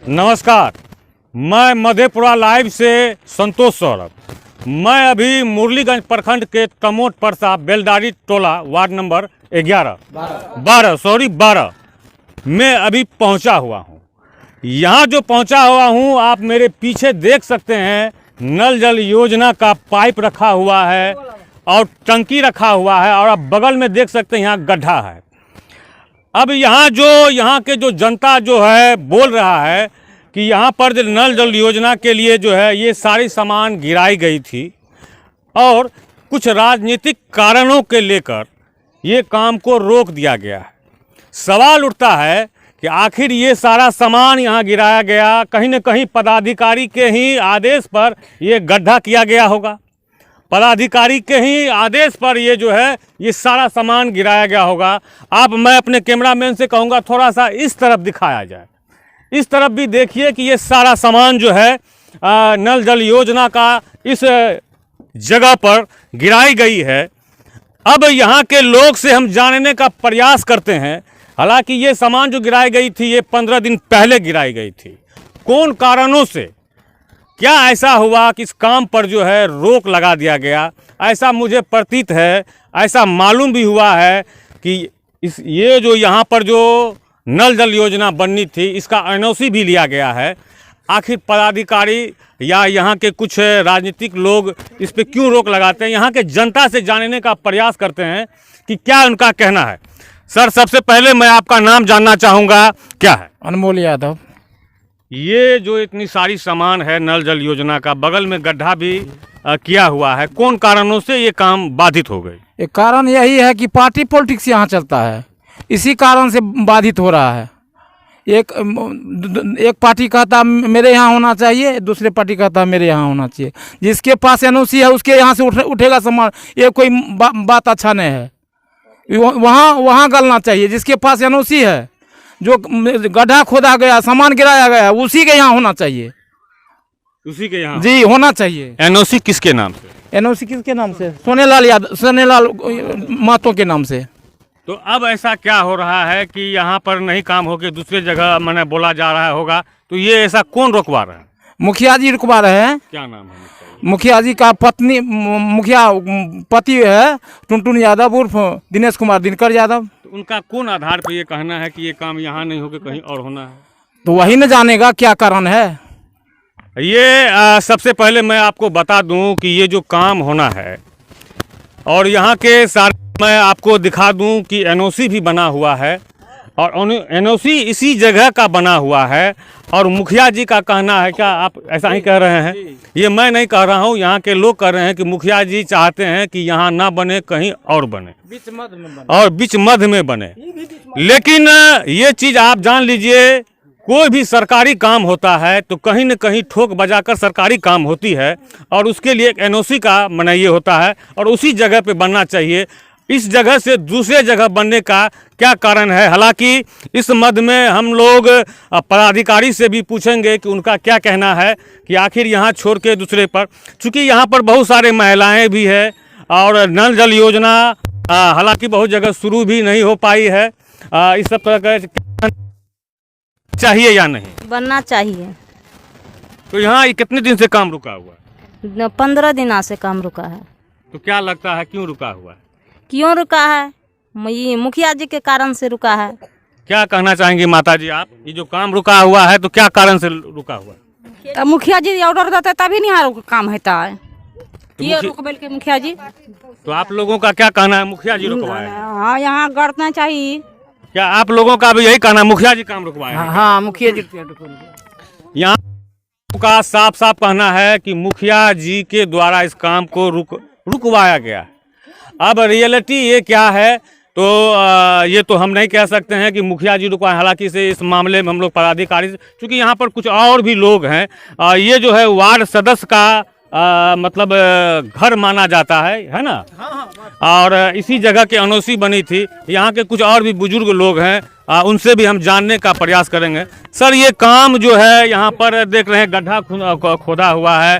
नमस्कार, मैं मधेपुरा लाइव से संतोष सौरभ। मैं अभी मुरलीगंज प्रखंड के तमोट परसा बेलदारी टोला वार्ड नंबर 12 में अभी पहुंचा हुआ हूं। यहां जो पहुंचा हुआ हूं, आप मेरे पीछे देख सकते हैं, नल जल योजना का पाइप रखा हुआ है और टंकी रखा हुआ है, और आप बगल में देख सकते हैं यहाँ गड्ढा है। अब यहाँ के जो जनता जो है बोल रहा है कि यहाँ पर जो नल जल योजना के लिए जो है ये सारी सामान गिराई गई थी और कुछ राजनीतिक कारणों के लेकर ये काम को रोक दिया गया है। सवाल उठता है कि आखिर ये सारा सामान यहाँ गिराया गया, कहीं न कहीं पदाधिकारी के ही आदेश पर ये गड्ढा किया गया होगा। पदाधिकारी के ही आदेश पर ये जो है ये सारा सामान गिराया गया होगा। मैं अपने कैमरामैन से कहूँगा थोड़ा सा इस तरफ दिखाया जाए। इस तरफ भी देखिए कि ये सारा सामान जो है नल जल योजना का इस जगह पर गिराई गई है। अब यहाँ के लोग से हम जानने का प्रयास करते हैं। हालांकि ये सामान जो गिराई गई थी ये 15 दिन पहले गिराई गई थी। कौन कारणों से क्या ऐसा हुआ कि इस काम पर जो है रोक लगा दिया गया, ऐसा मुझे प्रतीत है। ऐसा मालूम भी हुआ है कि ये जो यहाँ पर जो नल जल योजना बननी थी इसका एनओसी भी लिया गया है। आखिर पदाधिकारी या यहाँ के कुछ राजनीतिक लोग इस पे क्यों रोक लगाते हैं, यहाँ के जनता से जानने का प्रयास करते हैं कि क्या उनका कहना है। सर, सबसे पहले मैं आपका नाम जानना चाहूँगा, क्या है? अनमोल यादव। ये जो इतनी सारी सामान है नल जल योजना का, बगल में गड्ढा भी किया हुआ है, कौन कारणों से ये काम बाधित हो गई? एक कारण यही है कि पार्टी पॉलिटिक्स यहाँ चलता है, इसी कारण से बाधित हो रहा है। एक पार्टी कहता मेरे यहाँ होना चाहिए, दूसरे पार्टी कहता मेरे यहाँ होना चाहिए। जिसके पास एनओसी है उसके यहाँ से उठेगा सामान। ये कोई बात अच्छा नहीं है। वहाँ गलना चाहिए। जिसके पास एनओसी है, जो गड्ढा खोदा गया, सामान गिराया गया, उसी के यहाँ होना चाहिए। उसी के यहाँ जी होना चाहिए। एनओसी किसके नाम से? एनओसी किसके नाम से? सोनेलाल यादव, सोनेलाल महतो के नाम से। तो अब ऐसा क्या हो रहा है कि यहाँ पर नहीं काम होकर दूसरे जगह मैंने बोला जा रहा होगा, तो ये ऐसा कौन रोकवा रहा है? मुखिया जी रुकवा रहे हैं। क्या नाम है मुखिया जी का पत्नी, मुखिया पति है टुनटुन यादव उर्फ दिनेश कुमार दिनकर यादव। तो उनका कौन आधार पर ये कहना है कि ये काम यहाँ नहीं होकर कहीं और होना है? तो वही न जानेगा क्या कारण है। ये सबसे पहले मैं आपको बता दूं कि ये जो काम होना है और यहाँ के सारे मैं आपको दिखा दूं कि एनओसी भी बना हुआ है और एनओसी इसी जगह का बना हुआ है। और मुखिया जी का कहना है, क्या आप ऐसा ही कह रहे हैं? ये मैं नहीं कह रहा हूँ, यहाँ के लोग कह रहे हैं कि मुखिया जी चाहते हैं कि यहाँ ना बने, कहीं और बने, बीच मध्य में बने। लेकिन ये चीज़ आप जान लीजिए, कोई भी सरकारी काम होता है तो कहीं न कहीं ठोक बजाकर सरकारी काम होती है और उसके लिए एक एनओसी का मनाइए होता है और उसी जगह पे बनना चाहिए। इस जगह से दूसरे जगह बनने का क्या कारण है? हालांकि इस मध्य में हम लोग पदाधिकारी से भी पूछेंगे कि उनका क्या कहना है कि आखिर यहाँ छोड़ के दूसरे पर, चूँकि यहाँ पर बहुत सारे महिलाएं भी है और नल जल योजना हालांकि बहुत जगह शुरू भी नहीं हो पाई है। इस सब तरह का चाहिए या नहीं? बनना चाहिए। तो यहाँ कितने दिन से काम रुका हुआ है? 15 दिन से काम रुका है। तो क्या लगता है क्यों रुका हुआ है? क्यों रुका है? ये मुखिया जी के कारण से रुका है। क्या कहना चाहेंगी माता जी आप? ये जो काम रुका हुआ है तो क्या कारण से रुका हुआ है? तो मुखिया जी ऑर्डर देते तभी नहीं यहाँ काम होता है। ये रुकबेल के मुखिया जी। तो आप लोगों का क्या कहना है? मुखिया जी रुकवाए? हाँ, यहाँ गड़ना चाहिए। क्या आप लोगों का भी यही कहना है मुखिया जी काम रुकवाए? हाँ, मुखिया जी। यहाँ का साफ साफ कहना है कि मुखिया जी के द्वारा इस काम को रुकवाया गया है। अब रियलिटी ये क्या है, तो ये तो हम नहीं कह सकते हैं कि मुखिया जी रुकवाए। हालांकि से इस मामले में हम लोग पदाधिकारी से, चूँकि यहाँ पर कुछ और भी लोग हैं, ये जो है वार्ड सदस्य का मतलब घर माना जाता है ना। और इसी जगह के एनओसी बनी थी। यहाँ के कुछ और भी बुजुर्ग लोग हैं, उनसे भी हम जानने का प्रयास करेंगे। सर, ये काम जो है यहाँ पर देख रहे हैं गड्ढा खोदा हुआ है,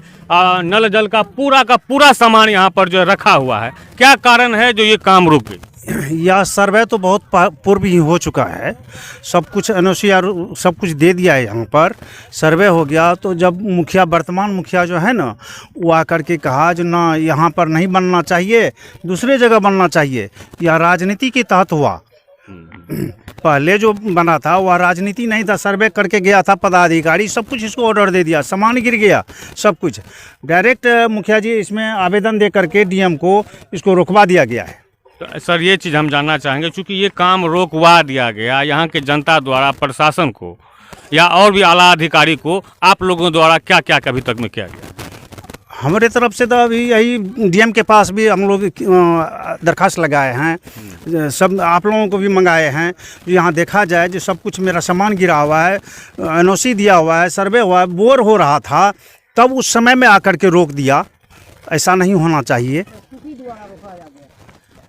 नल जल का पूरा सामान यहाँ पर जो रखा हुआ है, क्या कारण है जो ये काम रुक गई? यह सर्वे तो बहुत पूर्व ही हो चुका है। सब कुछ एनओसी और सब कुछ दे दिया है। यहाँ पर सर्वे हो गया तो जब मुखिया, वर्तमान मुखिया जो है ना, वो आकर के कहा जो ना यहाँ पर नहीं बनना चाहिए, दूसरे जगह बनना चाहिए। यह राजनीति के तहत हुआ। पहले जो बना था वह राजनीति नहीं था, सर्वे करके गया था पदाधिकारी, सब कुछ इसको ऑर्डर दे दिया, सामान गिर गया, सब कुछ डायरेक्ट मुखिया जी इसमें आवेदन दे करके डीएम को इसको रोकवा दिया गया है। तो सर ये चीज़ हम जानना चाहेंगे, चूँकि ये काम रोकवा दिया गया यहाँ के जनता द्वारा, प्रशासन को या और भी आला अधिकारी को आप लोगों द्वारा क्या क्या अभी तक में किया गया? हमारे तरफ से तो अभी यही डीएम के पास भी हम लोग दरखास्त लगाए हैं, सब आप लोगों को भी मंगाए हैं। यहाँ देखा जाए जो सब कुछ मेरा सामान गिरा हुआ है, एनओसी दिया हुआ है, सर्वे हुआ है, बोर हो रहा था, तब उस समय में आकर के रोक दिया। ऐसा नहीं होना चाहिए।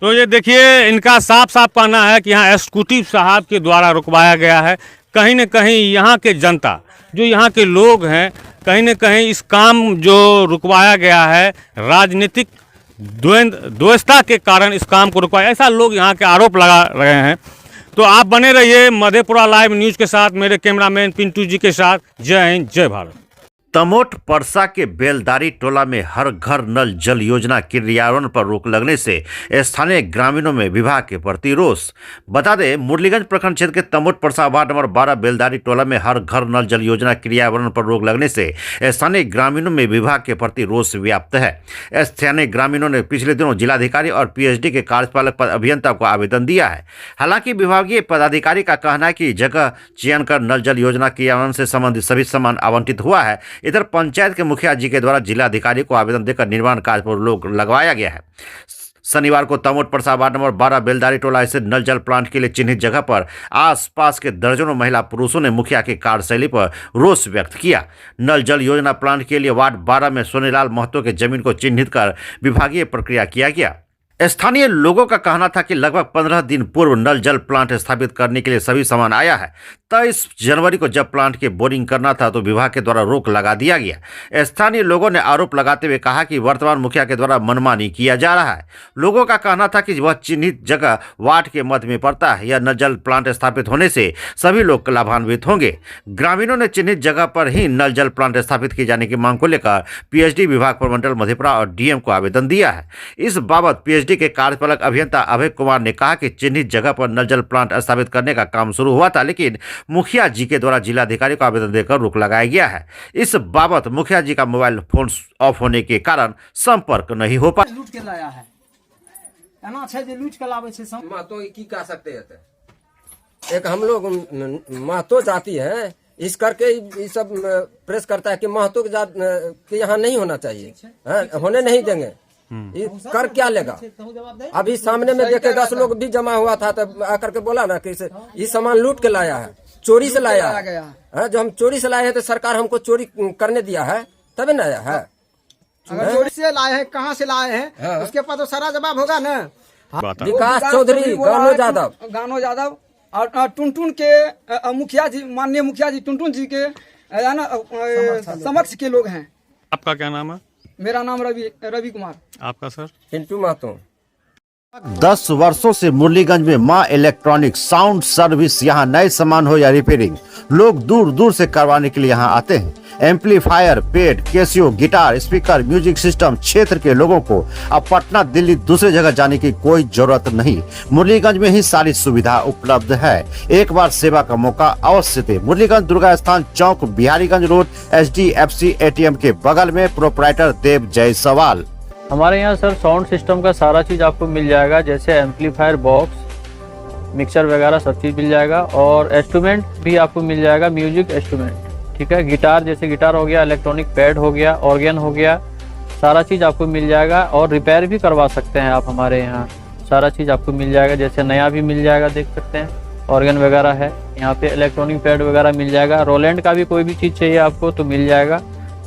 तो ये देखिए, इनका साफ साफ कहना है कि यहाँ एग्जीक्यूटिव साहब के द्वारा रुकवाया गया है। कहीं न कहीं यहाँ के जनता, जो यहाँ के लोग हैं, कहीं न कहीं इस काम जो रुकवाया गया है राजनीतिक द्वेषता के कारण इस काम को रुकवाया, ऐसा लोग यहाँ के आरोप लगा रहे हैं। तो आप बने रहिए मधेपुरा लाइव न्यूज़ के साथ, मेरे कैमरामैन पिंटू जी के साथ। जय हिंद, जय भारत। तमोट परसा के बेलदारी टोला में हर घर नल जल योजना क्रियान्वयन पर रोक लगने से स्थानीय ग्रामीणों में विभाग के प्रति रोष। बता दें, मुरलीगंज प्रखंड क्षेत्र के तमोट परसा वार्ड नंबर 12 बेलदारी टोला में हर घर नल जल योजना क्रियान्वयन पर रोक लगने से स्थानीय ग्रामीणों में विभाग के प्रति रोष व्याप्त है। स्थानीय ग्रामीणों ने पिछले दिनों जिलाधिकारी और पीएचडी के कार्यपालक अभियंता को आवेदन दिया है। हालांकि विभागीय पदाधिकारी का कहना है कि जगह चयन कर नल जल योजना क्रियान्वयन से संबंधित सभी सामान आवंटित हुआ है। इधर पंचायत के मुखिया जी के द्वारा जिलाधिकारी को आवेदन देकर निर्माण कार्य पर रोक लगवाया गया है। शनिवार को तमोट परसा वार्ड नंबर 12 बेलदारी टोला स्थित नल जल प्लांट के लिए चिन्हित जगह पर आसपास के दर्जनों महिला पुरुषों ने मुखिया की कार्यशैली पर रोष व्यक्त किया। नल जल योजना प्लांट के लिए वार्ड 12 में सोनेलाल महतो के जमीन को चिन्हित कर विभागीय प्रक्रिया किया गया। स्थानीय लोगों का कहना था कि लगभग 15 दिन पूर्व नल जल प्लांट स्थापित करने के लिए सभी सामान आया है। 23 जनवरी को जब प्लांट की बोरिंग करना था तो विभाग के द्वारा रोक लगा दिया गया। स्थानीय लोगों ने आरोप लगाते हुए कहा कि वर्तमान मुखिया के द्वारा मनमानी किया जा रहा है। लोगों का कहना था कि वह चिन्हित जगह वार्ड के मध्य में पड़ता है। यह नल जल प्लांट स्थापित होने से सभी लोग लाभान्वित होंगे। ग्रामीणों ने चिन्हित जगह पर ही नल जल प्लांट स्थापित किए जाने की मांग को लेकर पीएचडी विभाग प्रमंडल मधेपुरा और डीएम को आवेदन दिया है। इस बाबत पीएचडी के कार्यपालक अभियंता अभय कुमार ने कहा कि चिन्हित जगह पर नल जल प्लांट स्थापित करने का काम शुरू हुआ था, लेकिन मुखिया जी के द्वारा जिलाधिकारी को आवेदन देकर रोक लगाया गया है। इस बाबत मुखिया जी का मोबाइल फोन ऑफ होने के कारण संपर्क नहीं हो पाया। लूट के लाया है, एना छै जे लूट के लावे छै। महतो की कह सकते हैं। एक हम लोग महतो जाति है, इस करके ये सब प्रेस करता है कि महतो के यहाँ नहीं होना चाहिए, होने नहीं देंगे। ये कर क्या लेगा? अभी सामने में देखे 10 लोग भी जमा हुआ था, तब आकर के बोला ना कि ये सामान लूट के लाया है, चोरी से लाया है। जो हम चोरी से लाए हैं तो सरकार हमको चोरी करने दिया है, तभी ना आया है। अगर चोरी से लाए हैं, कहाँ से लाए हैं, उसके पास तो सारा जवाब होगा ना। विकास चौधरी, गानो यादव और टुनटुन के मुखिया जी, माननीय मुखिया जी टुनटुन जी के समक्ष के लोग हैं। आपका क्या नाम है? मेरा नाम रवि कुमार। आपका सर? पिंटू महतो। 10 वर्षों से मुरलीगंज में मां इलेक्ट्रॉनिक साउंड सर्विस, यहाँ नए सामान हो या रिपेयरिंग, लोग दूर दूर से करवाने के लिए यहाँ आते हैं। Amplifier, paid, Casio, guitar, speaker, music system, क्षेत्र के लोगों को अब पटना, दिल्ली, दूसरे जगह जाने की कोई जरूरत नहीं। मुरलीगंज में ही सारी सुविधा उपलब्ध है। एक बार सेवा का मौका अवश्य दे। मुरलीगंज दुर्गा स्थान चौक, बिहारीगंज रोड, HDFC ATM के बगल में। प्रोपराइटर देव जायसवाल। हमारे यहाँ सर साउंड सिस्टम का सारा चीज़ आपको मिल जाएगा, जैसे एम्पलीफायर, बॉक्स, मिक्सर वगैरह सब चीज़ मिल जाएगा। और इंस्ट्रूमेंट भी आपको मिल जाएगा, म्यूजिक इंस्ट्रूमेंट, ठीक है। गिटार, जैसे गिटार हो गया, इलेक्ट्रॉनिक पैड हो गया, ऑर्गन हो गया, सारा चीज़ आपको मिल जाएगा। और रिपेयर भी करवा सकते हैं आप हमारे यहाँ, सारा चीज़ आपको मिल जाएगा। जैसे नया भी मिल जाएगा, देख सकते हैं, ऑर्गन वगैरह है यहाँ पे, इलेक्ट्रॉनिक पैड वगैरह मिल जाएगा। रोलैंड का भी कोई भी चीज़ चाहिए आपको तो मिल जाएगा।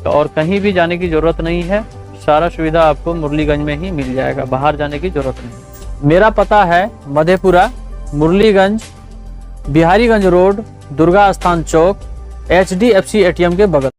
तो और कहीं भी जाने की ज़रूरत नहीं है, सारा सुविधा आपको मुरलीगंज में ही मिल जाएगा, बाहर जाने की जरूरत नहीं। मेरा पता है मधेपुरा, मुरलीगंज, बिहारीगंज रोड, दुर्गा स्थान चौक, HDFC ATM के बगल।